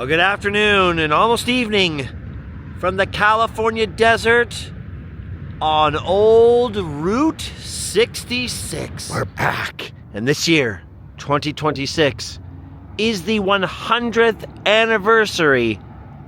Well, good afternoon and almost evening from the California desert on old Route 66. We're back. And this year, 2026, is the 100th anniversary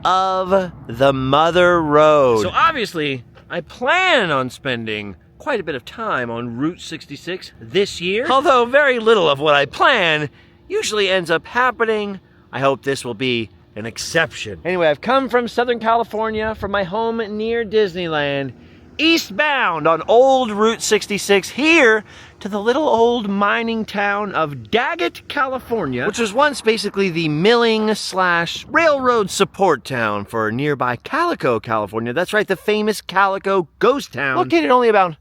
of the Mother Road. So obviously, I plan on spending quite a bit of time on Route 66 this year. Although very little of what I plan usually ends up happening. I hope this will be an exception. Anyway, I've come from Southern California, from my home near Disneyland, eastbound on old Route 66 here to the little old mining town of Daggett, California, which was once basically the milling / railroad support town for nearby Calico, California. That's right, the famous Calico Ghost Town, located only about,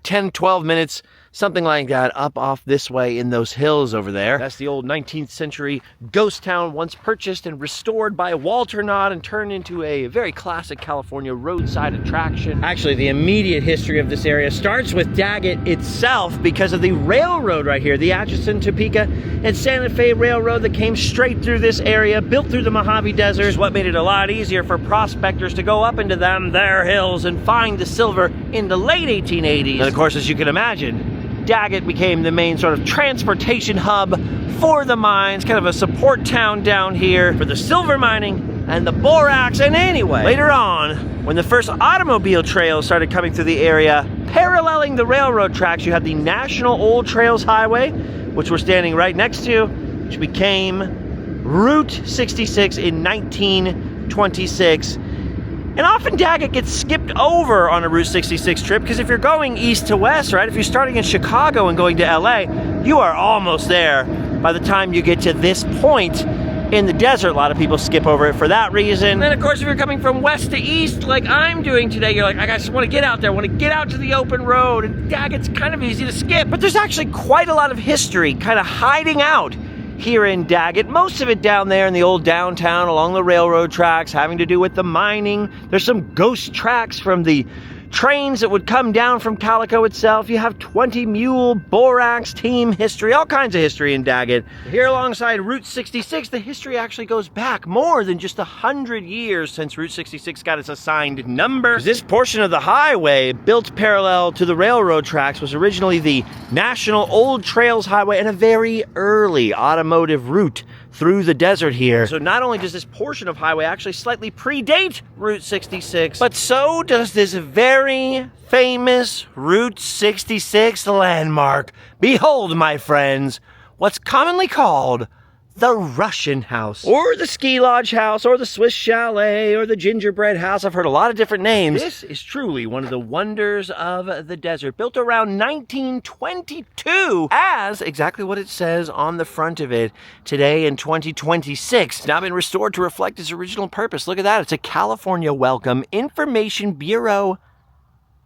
10, 12 minutes, something like that, up off this way in those hills over there. That's the old 19th century ghost town, once purchased and restored by Walter Knott and turned into a very classic California roadside attraction. Actually, the immediate history of this area starts with Daggett itself because of the railroad right here, the Atchison, Topeka, and Santa Fe Railroad that came straight through this area, built through the Mojave Desert, which is what made it a lot easier for prospectors to go up into their hills and find the silver in the late 1880s. And of course, as you can imagine, Daggett became the main sort of transportation hub for the mines, kind of a support town down here for the silver mining and the borax. And anyway, later on, when the first automobile trails started coming through the area, paralleling the railroad tracks, you had the National Old Trails Highway, which we're standing right next to, which became Route 66 in 1926. And often Daggett gets skipped over on a Route 66 trip because if you're going east to west, right, if you're starting in Chicago and going to LA, you are almost there by the time you get to this point in the desert. A lot of people skip over it for that reason. And then of course, if you're coming from west to east like I'm doing today, you're like, I just want to get out there, I want to get out to the open road, and Daggett's kind of easy to skip. But there's actually quite a lot of history kind of hiding out here in Daggett, most of it down there in the old downtown along the railroad tracks, having to do with the mining. There's some ghost tracks from the trains that would come down from Calico itself. You have 20 Mule borax team history, all kinds of history in Daggett. Here alongside Route 66, the history actually goes back more than just 100 years since Route 66 got its assigned number. This portion of the highway, built parallel to the railroad tracks, was originally the National Old Trails Highway and a very early automotive route through the desert here. So not only does this portion of highway actually slightly predate Route 66, but so does this very famous Route 66 landmark. Behold, my friends, what's commonly called the Russian House, or the Ski Lodge House, or the Swiss Chalet, or the Gingerbread House. I've heard a lot of different names. This is truly one of the wonders of the desert, built around 1922 as exactly what it says on the front of it today in 2026. It's now been restored to reflect its original purpose. Look at that. It's a California Welcome Information Bureau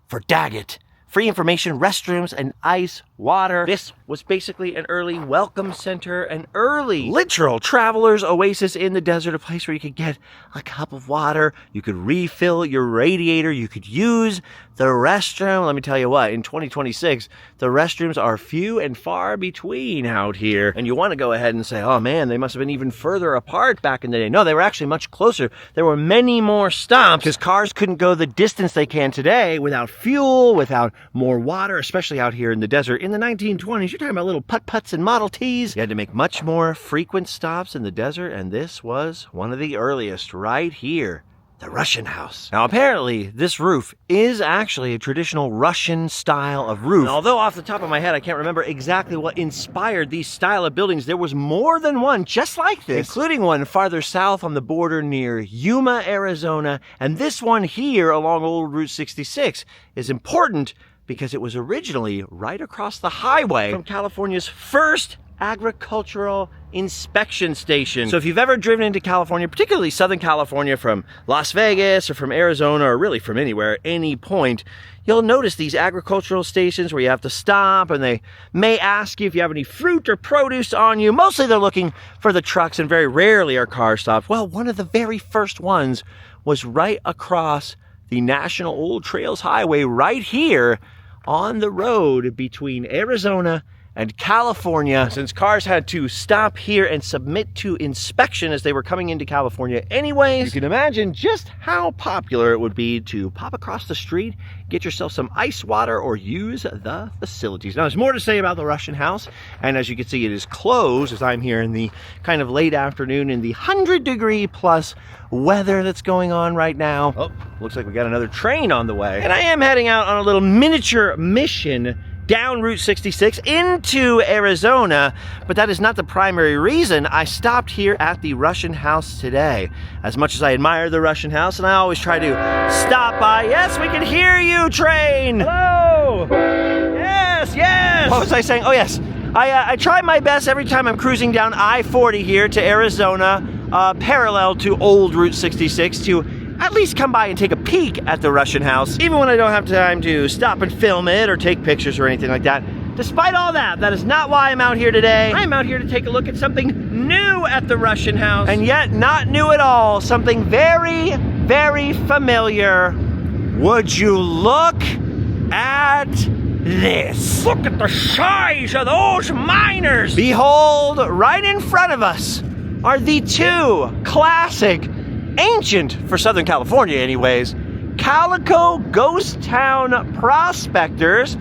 for Daggett. Free information, restrooms, and ice water. This was basically an early welcome center, an early literal traveler's oasis in the desert, a place where you could get a cup of water, you could refill your radiator, you could use the restroom. Let me tell you what, in 2026, the restrooms are few and far between out here. And you want to go ahead and say, oh man, they must have been even further apart back in the day. No, they were actually much closer. There were many more stops because cars couldn't go the distance they can today without fuel, without more water, especially out here in the desert. In the 1920s, you're talking about little putt-putts and Model Ts. You had to make much more frequent stops in the desert, and this was one of the earliest right here, the Russian House. Now, apparently, this roof is actually a traditional Russian style of roof. And although off the top of my head, I can't remember exactly what inspired these style of buildings, there was more than one just like this, including one farther south on the border near Yuma, Arizona. And this one here along old Route 66 is important because it was originally right across the highway from California's first agricultural inspection station. So if you've ever driven into California, particularly Southern California from Las Vegas or from Arizona or really from anywhere, any point, you'll notice these agricultural stations where you have to stop and they may ask you if you have any fruit or produce on you. Mostly they're looking for the trucks and very rarely are cars stopped. Well, one of the very first ones was right across the National Old Trails Highway right here on the road between Arizona and California, since cars had to stop here and submit to inspection as they were coming into California anyways. You can imagine just how popular it would be to pop across the street, get yourself some ice water, or use the facilities. Now, there's more to say about the Russian house, and as you can see, it is closed as I'm here in the kind of late afternoon in the 100-degree plus weather that's going on right now. Oh, looks like we got another train on the way. And I am heading out on a little miniature mission down Route 66 into Arizona, but that is not the primary reason I stopped here at the Russian house today. As much as I admire the Russian house, and I always try to stop by. Yes, we can hear you, train! Hello! Yes, yes! What was I saying? Oh, yes. I try my best every time I'm cruising down I-40 here to Arizona, parallel to old Route 66, to at least come by and take a peek at the Russian house, even when I don't have time to stop and film it or take pictures or anything like that. Despite all that, that is not why I'm out here today. I'm out here to take a look at something new at the Russian house, and yet not new at all, something very, very familiar. Would you look at this? Look at the size of those miners! Behold, right in front of us are the two classic, ancient, for Southern California anyways, Calico Ghost Town prospectors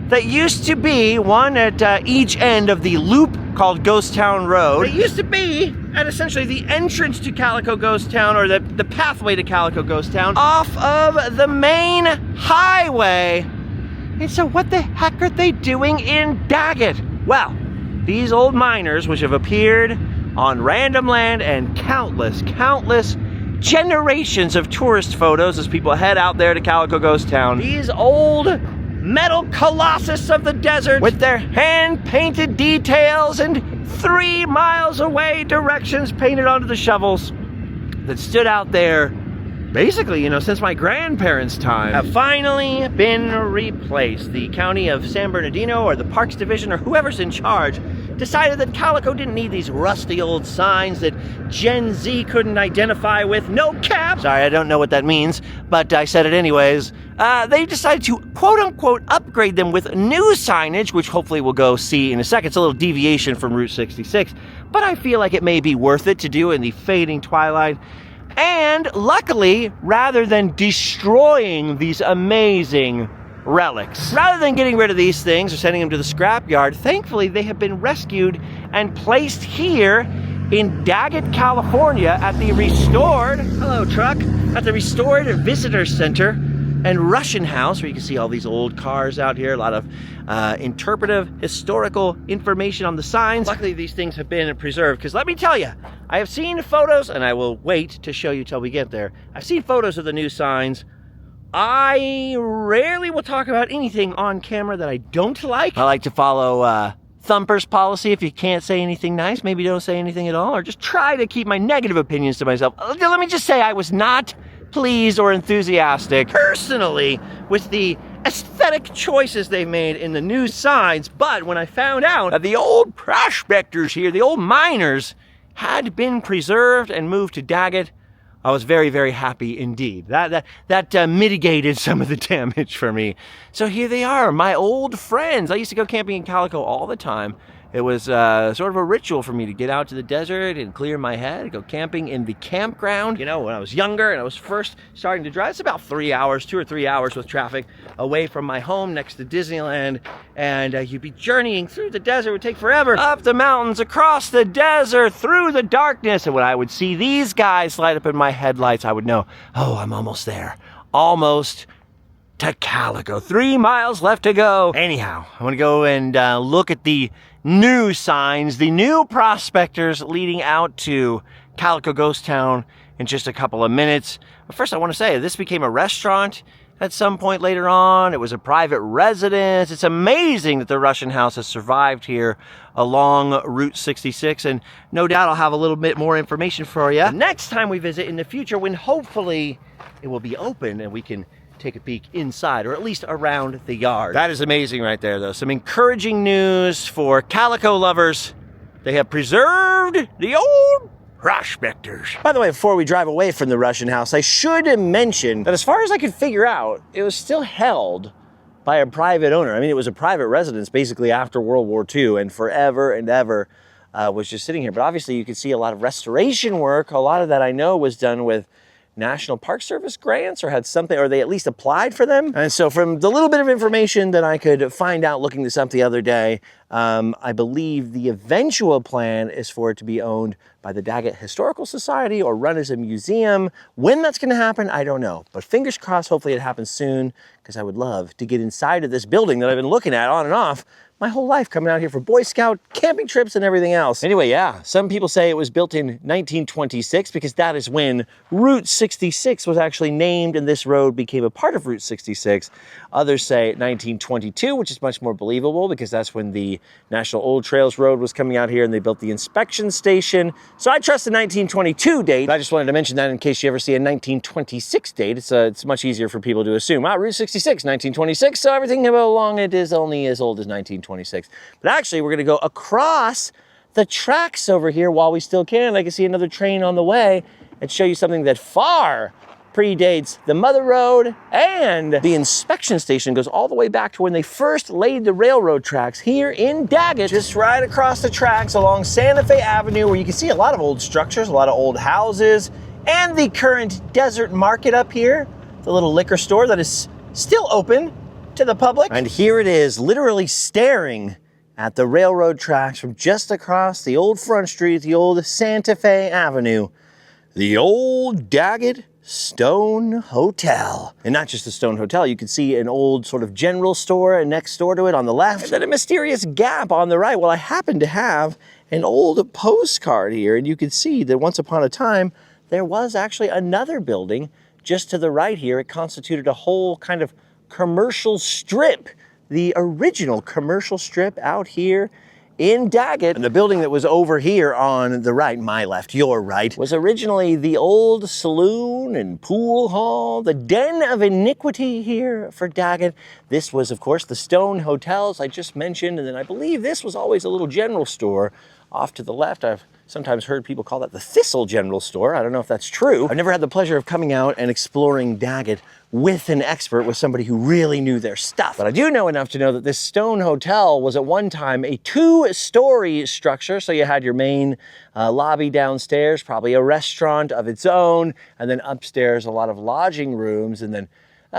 that used to be one at each end of the loop called Ghost Town Road. It used to be at essentially the entrance to Calico Ghost Town, or the pathway to Calico Ghost Town, off of the main highway. And so what the heck are they doing in Daggett? Well, these old miners, which have appeared on Randomland and countless generations of tourist photos as people head out there to Calico Ghost Town. These old metal colossus of the desert with their hand-painted details and 3 miles away directions painted onto the shovels that stood out there basically, since my grandparents' time, have finally been replaced. The county of San Bernardino, or the Parks Division, or whoever's in charge, decided that Calico didn't need these rusty old signs that Gen Z couldn't identify with. No cap! Sorry, I don't know what that means, but I said it anyways. They decided to, quote-unquote, upgrade them with new signage, which hopefully we'll go see in a second. It's a little deviation from Route 66, but I feel like it may be worth it to do in the fading twilight. And luckily, rather than destroying these amazing relics, rather than getting rid of these things or sending them to the scrapyard, thankfully they have been rescued and placed here in Daggett, California at the restored, hello truck, at the restored visitor center and Russian house, where you can see all these old cars out here, a lot of interpretive, historical information on the signs. Luckily, these things have been preserved, because let me tell you, I have seen photos, and I will wait to show you till we get there. I've seen photos of the new signs. I rarely will talk about anything on camera that I don't like. I like to follow Thumper's policy. If you can't say anything nice, maybe don't say anything at all, or just try to keep my negative opinions to myself. Let me just say I was not pleased or enthusiastic personally with the aesthetic choices they've made in the new signs, but when I found out that the old prospectors here, the old miners, had been preserved and moved to Daggett, I was very, very happy indeed. That mitigated some of the damage for me. So here they are, my old friends. I used to go camping in Calico all the time. It was sort of a ritual for me to get out to the desert and clear my head, go camping in the campground. When I was younger and I was first starting to drive, it's about 3 hours, 2 or 3 hours with traffic away from my home next to Disneyland. And you'd be journeying through the desert. It would take forever. Up the mountains, across the desert, through the darkness. And when I would see these guys light up in my headlights, I would know, oh, I'm almost there. Almost to Calico. 3 miles left to go. Anyhow, I want to go and look at the new signs, the new prospectors leading out to Calico Ghost Town in just a couple of minutes. But first I want to say, this became a restaurant at some point later on. It was a private residence. It's amazing that the Russian house has survived here along Route 66, and no doubt I'll have a little bit more information for you the next time we visit in the future, when hopefully it will be open and we can take a peek inside, or at least around the yard. That is amazing right there, though. Some encouraging news for Calico lovers. They have preserved the old prospectors. By the way, before we drive away from the Russian house, I should mention that as far as I could figure out, it was still held by a private owner. I mean, it was a private residence basically after World War II, and forever and ever was just sitting here. But obviously you can see a lot of restoration work. A lot of that I know was done with National Park Service grants, or had something, or they at least applied for them. And so from the little bit of information that I could find out looking this up the other day, I believe the eventual plan is for it to be owned by the Daggett Historical Society or run as a museum. When that's going to happen, I don't know. But fingers crossed, hopefully it happens soon, because I would love to get inside of this building that I've been looking at on and off my whole life, coming out here for Boy Scout camping trips and everything else. Anyway, yeah, some people say it was built in 1926 because that is when Route 66 was actually named and this road became a part of Route 66. Others say 1922, which is much more believable because that's when the National Old Trails Road was coming out here and they built the inspection station. So I trust the 1922 date. I just wanted to mention that in case you ever see a 1926 date. It's much easier for people to assume, Route 66, 1926, so everything along it is only as old as 1926. But actually, we're going to go across the tracks over here while we still can. I can see another train on the way and show you something that far predates the Mother Road, and the inspection station goes all the way back to when they first laid the railroad tracks here in Daggett, just right across the tracks along Santa Fe Avenue, where you can see a lot of old structures, a lot of old houses, and the current Desert Market up here, the little liquor store that is still open to the public. And here it is, literally staring at the railroad tracks from just across the old Front Street, the old Santa Fe Avenue, the old Daggett Stone Hotel. And not just the Stone Hotel, you can see an old sort of general store next door to it on the left, and then a mysterious gap on the right. Well, I happen to have an old postcard here, and you can see that once upon a time, there was actually another building just to the right here. It constituted a whole kind of commercial strip, the original commercial strip out here in Daggett. And the building that was over here on the right, my left, your right, was originally the old saloon and pool hall, the den of iniquity here for Daggett. This was, of course, the Stone Hotels I just mentioned, and then I believe this was always a little general store off to the left. I've sometimes heard people call that the Thistle General Store. I don't know if that's true. I've never had the pleasure of coming out and exploring Daggett with an expert, with somebody who really knew their stuff. But I do know enough to know that this Stone Hotel was at one time a 2-story structure. So you had your main lobby downstairs, probably a restaurant of its own, and then upstairs a lot of lodging rooms, and then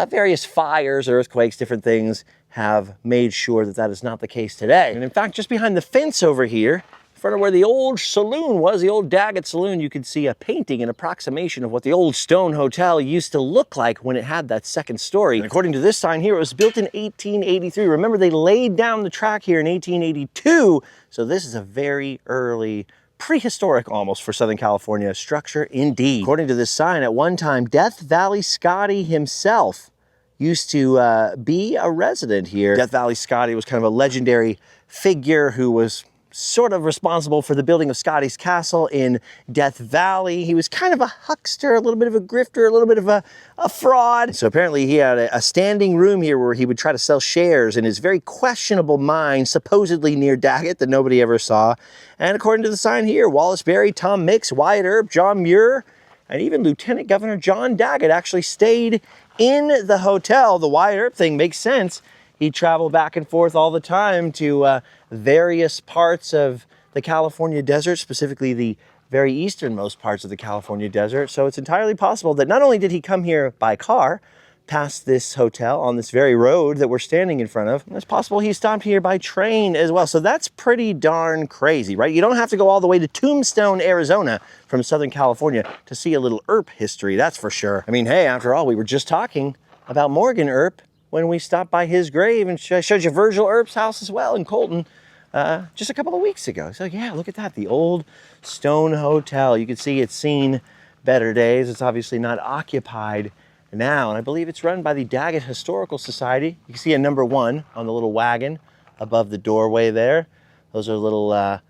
various fires, earthquakes, different things have made sure that that is not the case today. And in fact, just behind the fence over here, in front of where the old saloon was, the old Daggett Saloon, you could see a painting, an approximation of what the old Stone Hotel used to look like when it had that second story. And according to this sign here, it was built in 1883. Remember, they laid down the track here in 1882, so this is a very early, prehistoric almost for Southern California structure indeed. According to this sign, at one time, Death Valley Scotty himself used to be a resident here. Death Valley Scotty was kind of a legendary figure who was sort of responsible for the building of Scotty's Castle in Death Valley. He was kind of a huckster, a little bit of a grifter, a little bit of a fraud. So apparently he had a standing room here where he would try to sell shares in his very questionable mine, supposedly near Daggett, that nobody ever saw. And according to the sign here, Wallace Berry, Tom Mix, Wyatt Earp, John Muir, and even Lieutenant Governor John Daggett actually stayed in the hotel. The Wyatt Earp thing makes sense. He traveled back and forth all the time to various parts of the California desert, specifically the very easternmost parts of the California desert. So it's entirely possible that not only did he come here by car, past this hotel on this very road that we're standing in front of, it's possible he stopped here by train as well. So that's pretty darn crazy, right? You don't have to go all the way to Tombstone, Arizona from Southern California to see a little Earp history, that's for sure. I mean, hey, after all, we were just talking about Morgan Earp when we stopped by his grave, and I showed you Virgil Earp's house as well in Colton just a couple of weeks ago. So yeah, look at that, the old Stone Hotel. You can see it's seen better days. It's obviously not occupied now, and I believe it's run by the Daggett Historical Society. You can see a number 1 on the little wagon above the doorway there. Those are little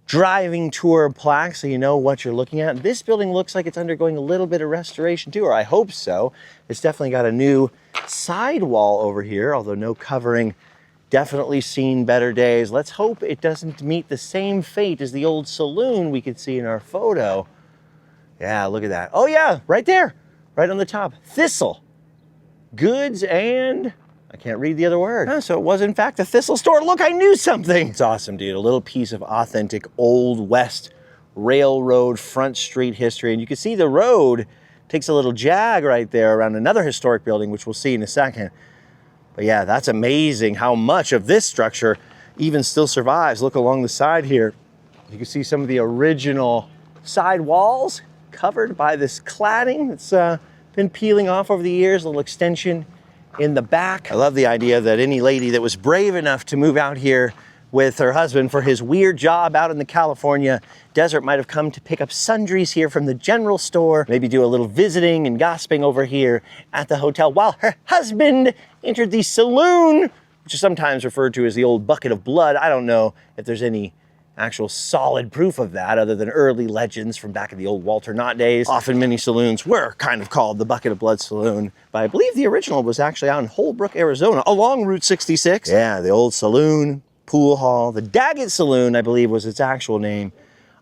driving tour plaques, so you know what you're looking at. This building looks like it's undergoing a little bit of restoration too, or I hope so. It's definitely got a new sidewall over here, although no covering. Definitely seen better days. Let's hope it doesn't meet the same fate as the old saloon we could see in our photo. Yeah, look at that. Oh yeah, right there, right on the top. Thistle Goods and I can't read the other word. Oh, so it was in fact the Thistle Store. Look, I knew something. It's awesome, dude. A little piece of authentic Old West railroad front street history. And you can see the road takes a little jag right there around another historic building, which we'll see in a second. But yeah, that's amazing how much of this structure even still survives. Look along the side here. You can see some of the original side walls covered by this cladding that's been peeling off over the years, a little extension in the back. I love the idea that any lady that was brave enough to move out here with her husband for his weird job out in the California desert might have come to pick up sundries here from the general store, maybe do a little visiting and gossiping over here at the hotel while her husband entered the saloon, which is sometimes referred to as the old bucket of blood. I don't know if there's any actual solid proof of that other than early legends from back in the old Walter Knott days. Often many saloons were kind of called the Bucket of Blood Saloon, but I believe the original was actually out in Holbrook, Arizona along Route 66. Yeah, the old saloon, pool hall. The Daggett Saloon, I believe, was its actual name.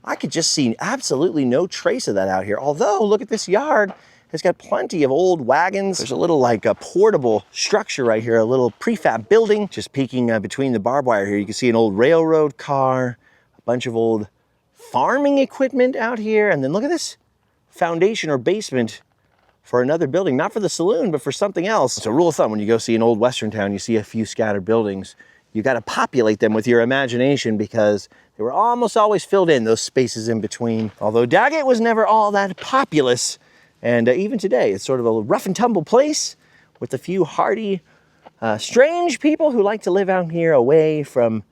I could just see absolutely no trace of that out here. Although, look at this yard. It's got plenty of old wagons. There's a little like a portable structure right here, a little prefab building. Just peeking between the barbed wire here, you can see an old railroad car, a bunch of old farming equipment out here. And then look at this foundation or basement for another building, not for the saloon, but for something else. It's a rule of thumb when you go see an old Western town, you see a few scattered buildings. You got to populate them with your imagination because they were almost always filled in, those spaces in between. Although Daggett was never all that populous, and even today, it's sort of a rough and tumble place with a few hardy, strange people who like to live out here away from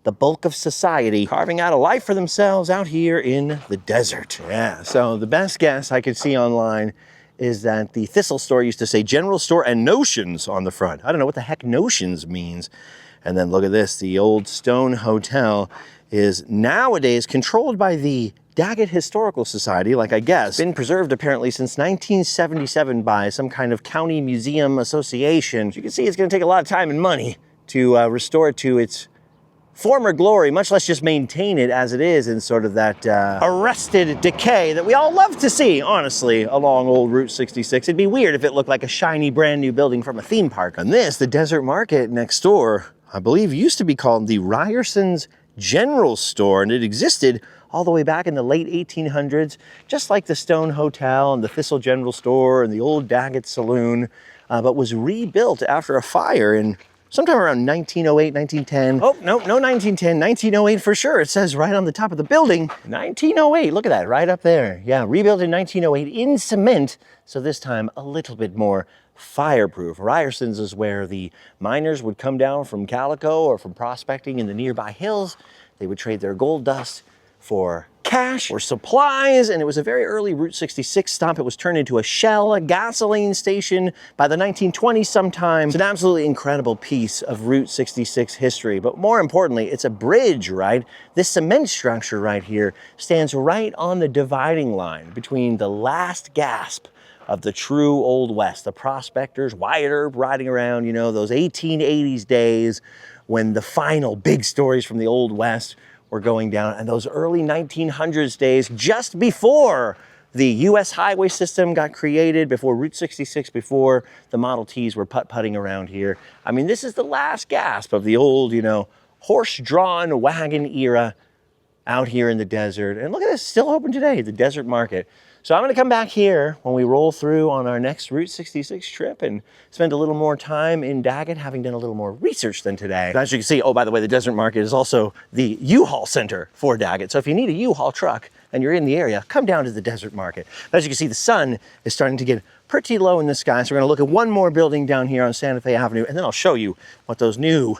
the bulk of society, carving out a life for themselves out here in the desert. Yeah, so the best guess I could see online is that the Thistle Store used to say General Store and Notions on the front. I don't know what the heck Notions means. And then look at this, the old stone hotel is nowadays controlled by the Daggett Historical Society, like I guess. Been preserved apparently since 1977 by some kind of county museum association. As you can see, it's gonna take a lot of time and money to restore it to its former glory, much less just maintain it as it is in sort of that arrested decay that we all love to see, honestly, along old Route 66. It'd be weird if it looked like a shiny brand new building from a theme park. On this, the Desert Market next door, I believe used to be called the Ryerson's General Store, and it existed all the way back in the late 1800s, just like the Stone Hotel and the Thistle General Store and the old Daggett Saloon, but was rebuilt after a fire in sometime around 1908, 1910. Oh, no 1910, 1908 for sure. It says right on the top of the building, 1908. Look at that, right up there. Yeah, rebuilt in 1908 in cement, so this time a little bit more fireproof. Ryerson's is where the miners would come down from Calico or from prospecting in the nearby hills. They would trade their gold dust for cash or supplies, and it was a very early Route 66 stop. It was turned into a Shell, a gasoline station by the 1920s sometime. It's an absolutely incredible piece of Route 66 history, but more importantly, it's a bridge, right? This cement structure right here stands right on the dividing line between the last gasp of the true Old West, the prospectors, Wyatt Earp riding around, you know, those 1880s days when the final big stories from the Old West were going down, and those early 1900s days just before the US highway system got created, before Route 66, before the Model Ts were putt-putting around here. I mean, this is the last gasp of the old, you know, horse-drawn wagon era out here in the desert. And look at this, still open today, the Desert Market. So I'm gonna come back here when we roll through on our next Route 66 trip and spend a little more time in Daggett, having done a little more research than today. But as you can see, oh, by the way, the Desert Market is also the U-Haul center for Daggett. So if you need a U-Haul truck and you're in the area, come down to the Desert Market. But as you can see, the sun is starting to get pretty low in the sky. So we're gonna look at one more building down here on Santa Fe Avenue, and then I'll show you what those new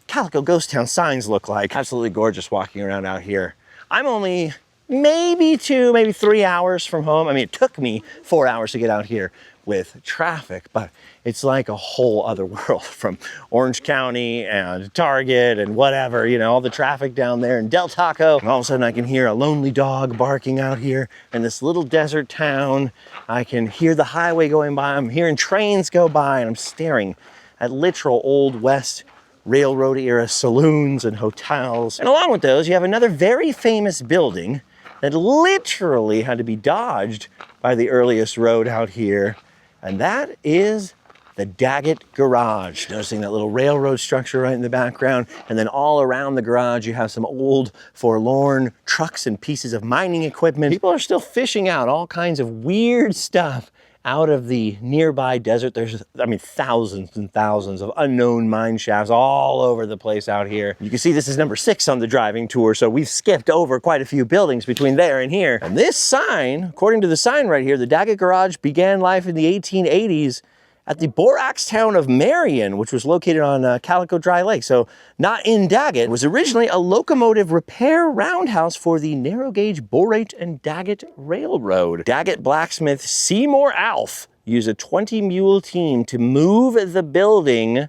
Calico Ghost Town signs look like. Absolutely gorgeous walking around out here. I'm only maybe 3 hours from home. I mean, it took me 4 hours to get out here with traffic, but it's like a whole other world from Orange County and Target and whatever, you know, all the traffic down there in Del Taco. And all of a sudden I can hear a lonely dog barking out here in this little desert town. I can hear the highway going by. I'm hearing trains go by, and I'm staring at literal Old West railroad era saloons and hotels. And along with those, you have another very famous building that literally had to be dodged by the earliest road out here, and that is the Daggett Garage. Noticing that little railroad structure right in the background. And then all around the garage, you have some old forlorn trucks and pieces of mining equipment. People are still fishing out all kinds of weird stuff out of the nearby desert. There's, I mean, thousands and thousands of unknown mine shafts all over the place out here. You can see this is number 6 on the driving tour, so we've skipped over quite a few buildings between there and here. And this sign, according to the sign right here, the Daggett Garage began life in the 1880s at the borax town of Marion, which was located on Calico Dry Lake. So not in Daggett. It was originally a locomotive repair roundhouse for the narrow gauge Borate and Daggett Railroad. Daggett blacksmith Seymour Alf used a 20-mule team to move the building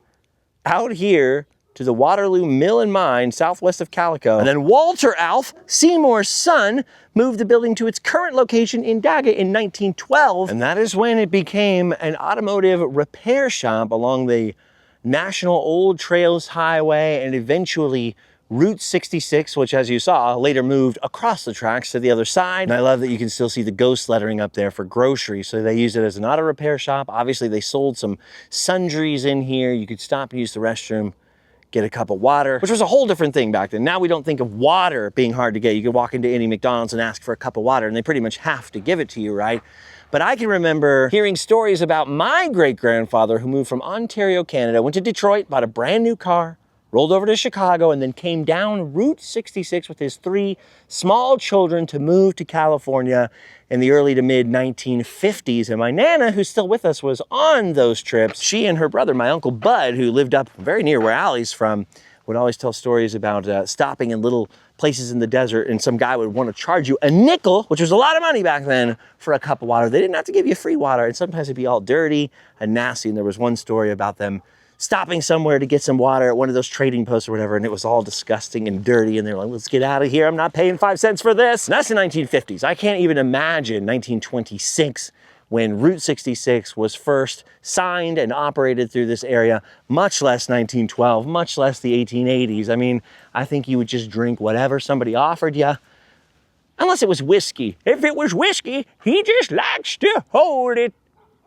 out here to the Waterloo Mill and Mine, southwest of Calico. And then Walter Alf, Seymour's son, moved the building to its current location in Daggett in 1912. And that is when it became an automotive repair shop along the National Old Trails Highway and eventually Route 66, which, as you saw, later moved across the tracks to the other side. And I love that you can still see the ghost lettering up there for groceries. So they used it as an auto repair shop. Obviously, they sold some sundries in here. You could stop and use the restroom, get a cup of water, which was a whole different thing back then. Now we don't think of water being hard to get. You could walk into any McDonald's and ask for a cup of water, and they pretty much have to give it to you, right? But I can remember hearing stories about my great-grandfather who moved from Ontario, Canada, went to Detroit, bought a brand new car, rolled over to Chicago, and then came down Route 66 with his 3 small children to move to California in the early to mid 1950s. And my Nana, who's still with us, was on those trips. She and her brother, my Uncle Bud, who lived up very near where Allie's from, would always tell stories about stopping in little places in the desert, and some guy would want to charge you a nickel, which was a lot of money back then, for a cup of water. They didn't have to give you free water, and sometimes it'd be all dirty and nasty. And there was one story about them stopping somewhere to get some water at one of those trading posts or whatever, and it was all disgusting and dirty, and they're like, let's get out of here, I'm not paying 5 cents for this. And that's the 1950s. I can't even imagine 1926 when Route 66 was first signed and operated through this area, much less 1912, much less the 1880s. I mean, I think you would just drink whatever somebody offered you, unless it was whiskey. If it was whiskey, he just likes to hold it.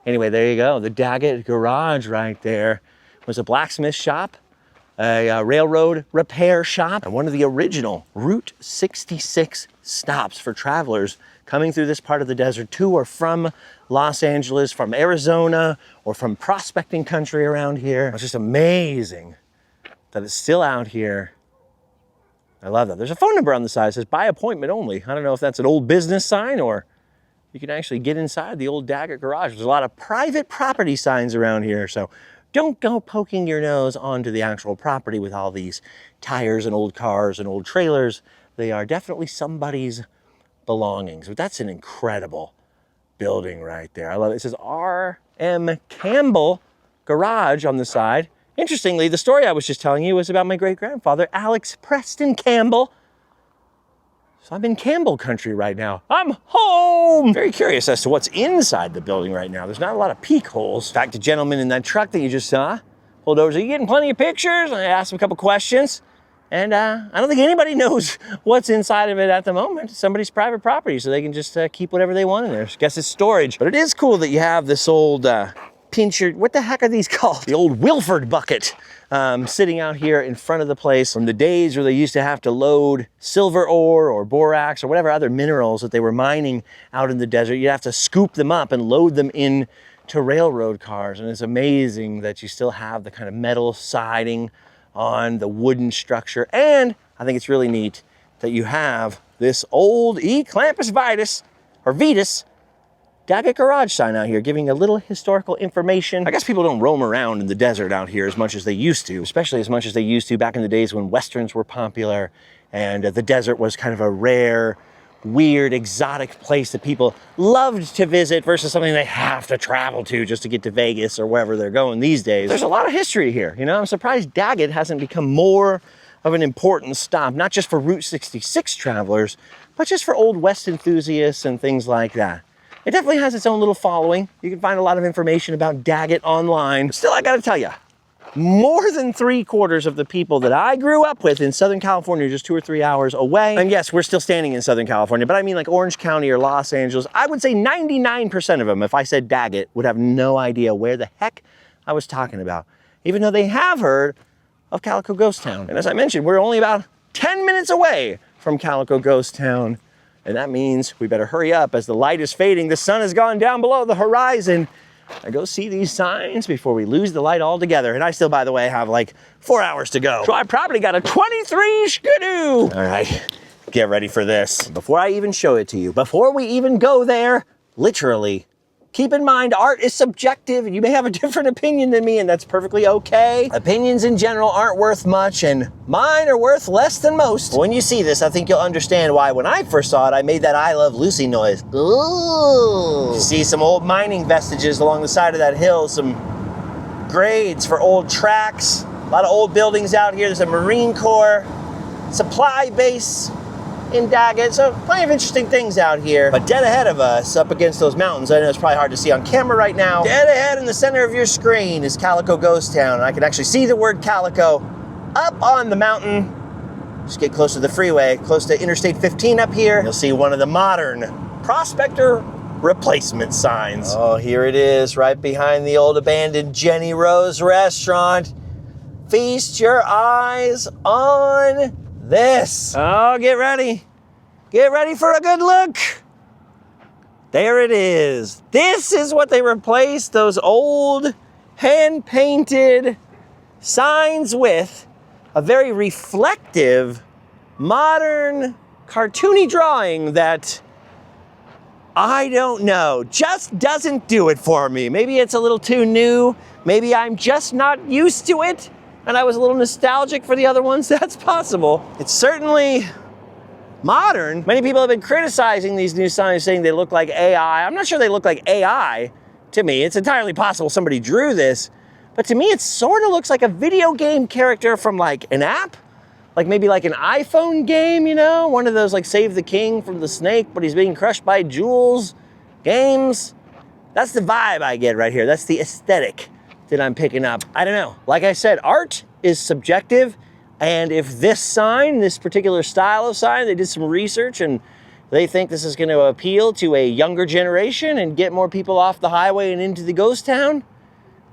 Anyway, there you go, the Daggett Garage right there. Was a blacksmith shop, a railroad repair shop, and one of the original Route 66 stops for travelers coming through this part of the desert to or from Los Angeles, from Arizona, or from prospecting country around here. It's just amazing that it's still out here. I love that. There's a phone number on the side that says by appointment only. I don't know if that's an old business sign or you can actually get inside the old Daggett Garage. There's a lot of private property signs around here, so don't go poking your nose onto the actual property with all these tires and old cars and old trailers. They are definitely somebody's belongings. But that's an incredible building right there. I love it. It says R.M. Campbell Garage on the side. Interestingly, the story I was just telling you was about my great-grandfather, Alex Preston Campbell. So I'm in Campbell country right now. I'm home! Very curious as to what's inside the building right now. There's not a lot of peek holes. In fact, the gentleman in that truck that you just saw pulled over. So you getting plenty of pictures? I asked him a couple questions. And I don't think anybody knows what's inside of it at the moment. It's somebody's private property, so they can just keep whatever they want in there. I guess it's storage. But it is cool that you have this old pincher, what the heck are these called? The old Wilford bucket sitting out here in front of the place from the days where they used to have to load silver ore or borax or whatever other minerals that they were mining out in the desert. You'd have to scoop them up and load them in to railroad cars. And it's amazing that you still have the kind of metal siding on the wooden structure. And I think it's really neat that you have this old E. Clampus Vitus, or Vetus, Daggett Garage sign out here, giving a little historical information. I guess people don't roam around in the desert out here as much as they used to, especially as much as they used to back in the days when Westerns were popular and the desert was kind of a rare, weird, exotic place that people loved to visit versus something they have to travel to just to get to Vegas or wherever they're going these days. There's a lot of history here, you know? I'm surprised Daggett hasn't become more of an important stop, not just for Route 66 travelers, but just for Old West enthusiasts and things like that. It definitely has its own little following. You can find a lot of information about Daggett online. But still, I gotta tell you, more than 3/4 of the people that I grew up with in Southern California, just 2 or 3 hours away, and yes, we're still standing in Southern California, but I mean like Orange County or Los Angeles, I would say 99% of them, if I said Daggett, would have no idea where the heck I was talking about, even though they have heard of Calico Ghost Town. And as I mentioned, we're only about 10 minutes away from Calico Ghost Town. And that means we better hurry up as the light is fading. The sun has gone down below the horizon. I go see these signs before we lose the light altogether. And I still, by the way, have like 4 hours to go. So I probably got a 23 skidoo. All right, get ready for this. Before I even show it to you, before we even go there, literally, keep in mind, art is subjective and you may have a different opinion than me, and that's perfectly okay. Opinions in general aren't worth much and mine are worth less than most. When you see this, I think you'll understand why when I first saw it, I made that I Love Lucy noise. Ooh. You see some old mining vestiges along the side of that hill, some grades for old tracks, a lot of old buildings out here. There's a Marine Corps supply base in Daggett, so plenty of interesting things out here. But dead ahead of us, up against those mountains, I know it's probably hard to see on camera right now, dead ahead in the center of your screen is Calico Ghost Town. And I can actually see the word Calico up on the mountain. Just get close to the freeway, close to Interstate 15 up here. You'll see one of the modern prospector replacement signs. Oh, here it is, right behind the old abandoned Jenny Rose restaurant. Feast your eyes on this. Oh, get ready. Get ready for a good look. There it is. This is what they replaced those old hand-painted signs with. A very reflective, modern, cartoony drawing that, I don't know, just doesn't do it for me. Maybe it's a little too new. Maybe I'm just not used to it, and I was a little nostalgic for the other ones. That's possible. It's certainly modern. Many people have been criticizing these new signs, saying they look like AI. I'm not sure they look like AI to me. It's entirely possible somebody drew this, but to me it sort of looks like a video game character from like an app, like maybe like an iPhone game, you know, one of those like Save the King from the Snake, but he's being crushed by jewels games. That's the vibe I get right here. That's the aesthetic that I'm picking up. I don't know. Like I said, art is subjective. And if this sign, this particular style of sign, they did some research and they think this is going to appeal to a younger generation and get more people off the highway and into the ghost town,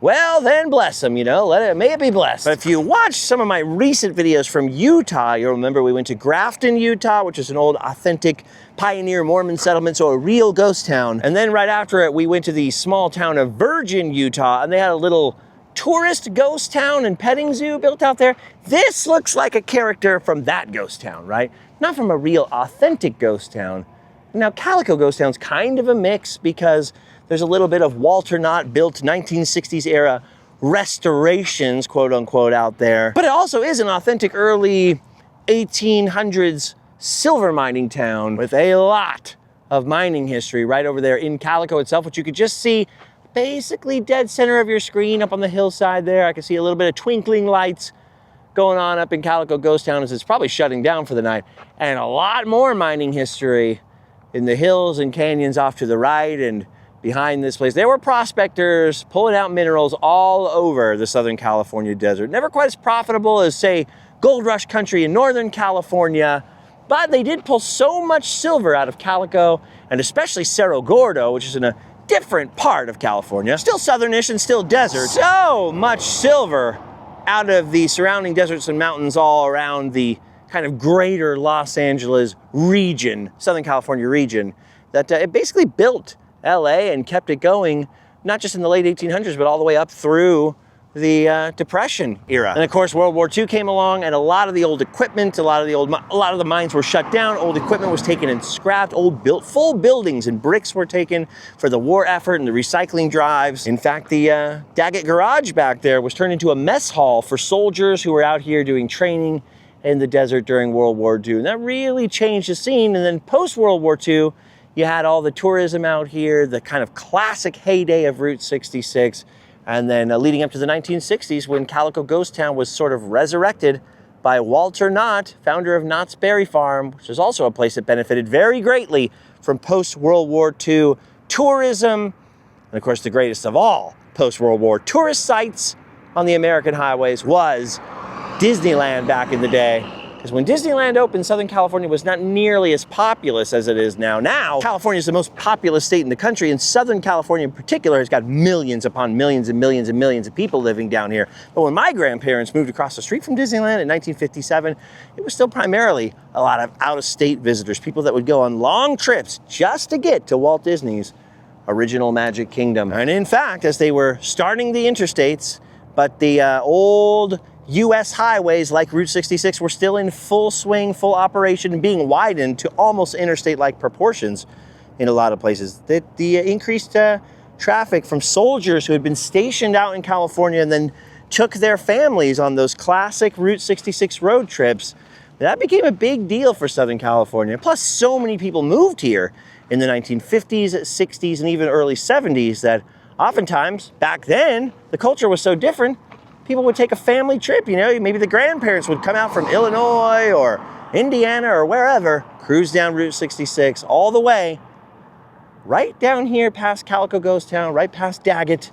well, then bless them, you know, may it be blessed. But if you watch some of my recent videos from Utah, you'll remember we went to Grafton, Utah, which is an old authentic pioneer Mormon settlement, so a real ghost town. And then right after it, we went to the small town of Virgin, Utah, and they had a little tourist ghost town and petting zoo built out there. This looks like a character from that ghost town, right? Not from a real authentic ghost town. Now, Calico Ghost Town's kind of a mix because there's a little bit of Walter Knott built 1960s era restorations, quote unquote, out there. But it also is an authentic early 1800s silver mining town with a lot of mining history right over there in Calico itself, which you could just see basically dead center of your screen up on the hillside there. I can see a little bit of twinkling lights going on up in Calico Ghost Town as it's probably shutting down for the night. And a lot more mining history in the hills and canyons off to the right and behind this place. There were prospectors pulling out minerals all over the Southern California desert. Never quite as profitable as, say, Gold Rush country in Northern California, but they did pull so mumuch silver out of Calico, and especially Cerro Gordo, which is in a different part of California. Still southernish and still desert. So much silver out of the surrounding deserts and mountains all around the kind of greater Los Angeles region, Southern California region, that it basically built LA and kept it going, not just in the late 1800s, but all the way up through the Depression era. And of course, World War II came along, and a lot of the old equipment, a lot of the mines were shut down. Old equipment was taken and scrapped. Full buildings and bricks were taken for the war effort and the recycling drives. In fact, the Daggett Garage back there was turned into a mess hall for soldiers who were out here doing training in the desert during World War II. And that really changed the scene. And then post-World War II, you had all the tourism out here, the kind of classic heyday of Route 66, and then leading up to the 1960s when Calico Ghost Town was sort of resurrected by Walter Knott, founder of Knott's Berry Farm, which is also a place that benefited very greatly from post-World War II tourism. And of course, the greatest of all post-World War tourist sites on the American highways was Disneyland back in the day. is when Disneyland opened, Southern California was not nearly as populous as it is now. Now, California is the most populous state in the country, and Southern California in particular has got millions upon millions and millions and millions of people living down here. But when my grandparents moved across the street from Disneyland in 1957, it was still primarily a lot of out-of-state visitors, people that would go on long trips just to get to Walt Disney's original Magic Kingdom. And in fact, as they were starting the interstates, but the old U.S. highways like Route 66 were still in full swing, full operation, and being widened to almost interstate-like proportions in a lot of places. The increased traffic from soldiers who had been stationed out in California and then took their families on those classic Route 66 road trips, that became a big deal for Southern California. Plus, so many people moved here in the 1950s, 60s, and even early 70s that oftentimes, back then, the culture was so different, people would take a family trip, you know, maybe the grandparents would come out from Illinois or Indiana or wherever, cruise down Route 66 all the way, right down here past Calico Ghost Town, right past Daggett,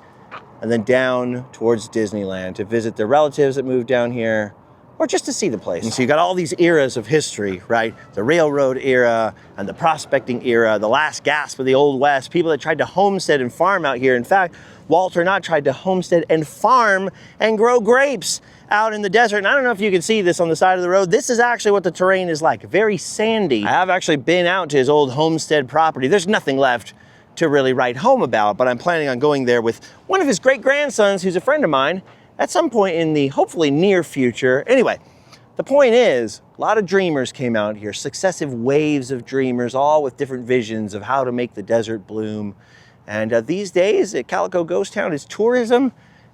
and then down towards Disneyland to visit their relatives that moved down here, or just to see the place. And so you got all these eras of history, right? The railroad era and the prospecting era, the last gasp of the Old West, people that tried to homestead and farm out here. In fact, Walter Knott tried to homestead and farm and grow grapes out in the desert. And I don't know if you can see this on the side of the road. This is actually what the terrain is like, very sandy. I have actually been out to his old homestead property. There's nothing left to really write home about, but I'm planning on going there with one of his great-grandsons, who's a friend of mine, at some point in the hopefully near future. Anyway, the point is, a lot of dreamers came out here, successive waves of dreamers, all with different visions of how to make the desert bloom. And these days at Calico Ghost Town is tourism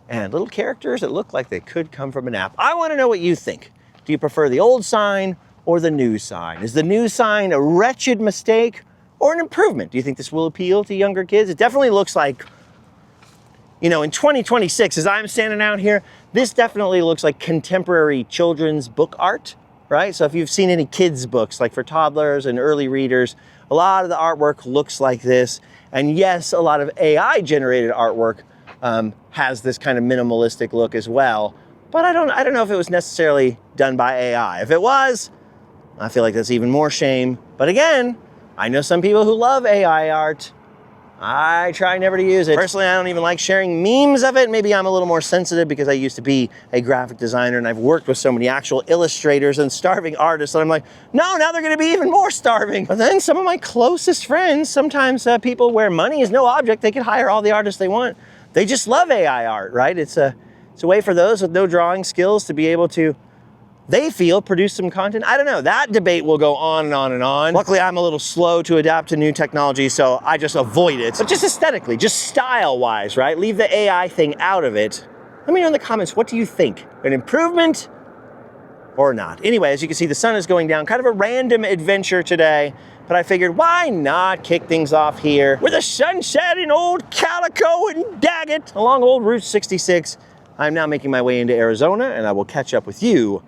and little characters that look like they could come from an app. I want to know what you think. Do you prefer the old sign or the new sign? Is the new sign a wretched mistake or an improvement? Do you think this will appeal to younger kids? It definitely looks like, you know, in 2026, as I'm standing out here, this definitely looks like contemporary children's book art, right? So if you've seen any kids' books, like for toddlers and early readers, a lot of the artwork looks like this. And yes, a lot of AI-generated artwork has this kind of minimalistic look as well. But I don't know if it was necessarily done by AI. If it was, I feel like that's even more shame. But again, I know some people who love AI art. I try never to use it. Personally, I don't even like sharing memes of it. Maybe I'm a little more sensitive because I used to be a graphic designer and I've worked with so many actual illustrators and starving artists that I'm like, no, now they're gonna be even more starving. But then some of my closest friends, sometimes people where money is no object, they can hire all the artists they want. They just love AI art, right? It's a way for those with no drawing skills to be able to, they feel, produce some content. I don't know, that debate will go on and on and on. Luckily, I'm a little slow to adapt to new technology, so I just avoid it. But just aesthetically, just style-wise, right? Leave the AI thing out of it. Let me know in the comments, what do you think? An improvement or not? Anyway, as you can see, the sun is going down. Kind of a random adventure today, but I figured, why not kick things off here with a sunset in old Calico and Daggett along old Route 66. I'm now making my way into Arizona, and I will catch up with you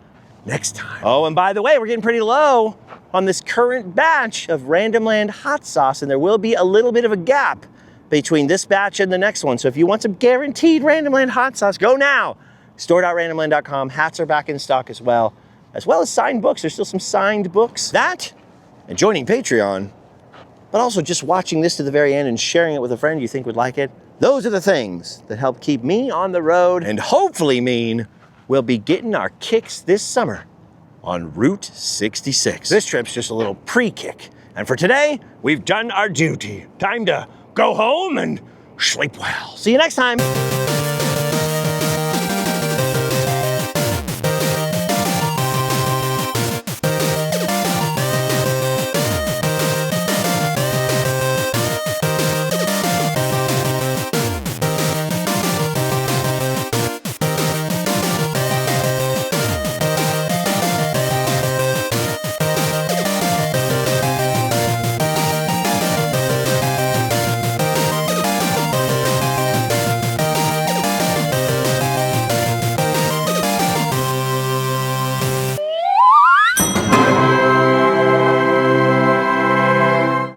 next time. Oh, and by the way, we're getting pretty low on this current batch of Randomland hot sauce, and there will be a little bit of a gap between this batch and the next one. So if you want some guaranteed Randomland hot sauce, go now. Store.randomland.com. Hats are back in stock as well as signed books. There's still some signed books. That and joining Patreon, but also just watching this to the very end and sharing it with a friend you think would like it. Those are the things that help keep me on the road and hopefully mean we'll be getting our kicks this summer on Route 66. This trip's just a little pre-kick. And for today, we've done our duty. Time to go home and sleep well. See you next time.